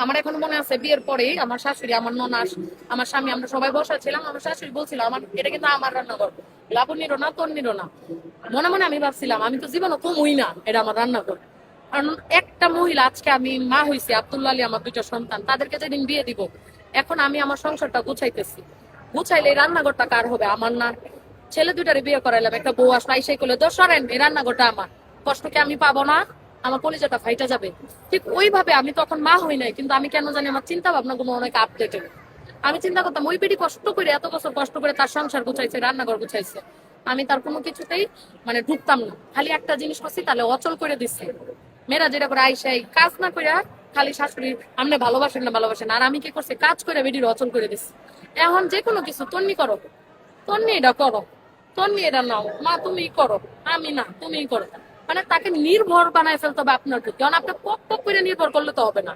আমার এখন মনে আছে বিয়ের পরেই আমার শাশুড়ি, আমার ননাস, আমার স্বামী, আমরা সবাই বসা ছিলাম। আমার শাশুড়ি বলছিল আমার এটা কিন্তু আমার রান্নাঘর, লাবণীরও না তন্নিরও না। মনে মনে আমি ভাবছিলাম আমি তো জীবনে কমই না, এটা আমার রান্নাঘর। কারণ একটা মহিলা, আজকে আমি মা হইছি, আব্দুল্লাহ আলী আমার দুইটা সন্তান, তাদেরকে যেদিন বিয়ে দিব, এখন আমি আমার সংসারটা গুছাইতেছি। গুছাইলে এই রান্নাঘরটা কার হবে? আমার না। ছেলে দুইটারে বিয়ে করাইলাম, একটা বউ আসলো, আইসাই করলে তো সরেন, এই রান্নাঘরটা আমার। কষ্ট কি আমি পাবো না? আমার কলিজাটা ফাইটা যাবে। ঠিক ওইভাবে আমি তখন মা হই নাই, কিন্তু আমি কেন জানি আমার চিন্তা ভাবনা গুলো অনেক আপডেটেড। আমি চিন্তা করতাম ওই বেটি কষ্ট করে, এত বছর কষ্ট করে তার সংসার গুছাইছে, রান্নাঘর গুছাইছে, আমি তার কোনো কিছুতেই মানে ঢুকতাম না। খালি একটা জিনিস করছি, তাহলে অচল করে দিচ্ছে। মেয়েরা যেটা করে আইসাই কাজ না করে খালি শাশুড়ি আমনে ভালোবাসেন না ভালোবাসেন, আর আমি কি করছি, কাজ করে বেটির অচল করে দিচ্ছি। এখন যে কোনো কিছু তন্নি করো, তন্নি এটা করো, তন্নি এটা নাও, মা তুমি করো, আমি না তুমিই করো। মানে তাকে নির্ভর বানায় ফেলতে হবে আপনার প্রতি। কারণ আপনি পক পক করে নির্ভর করলে তো হবে না।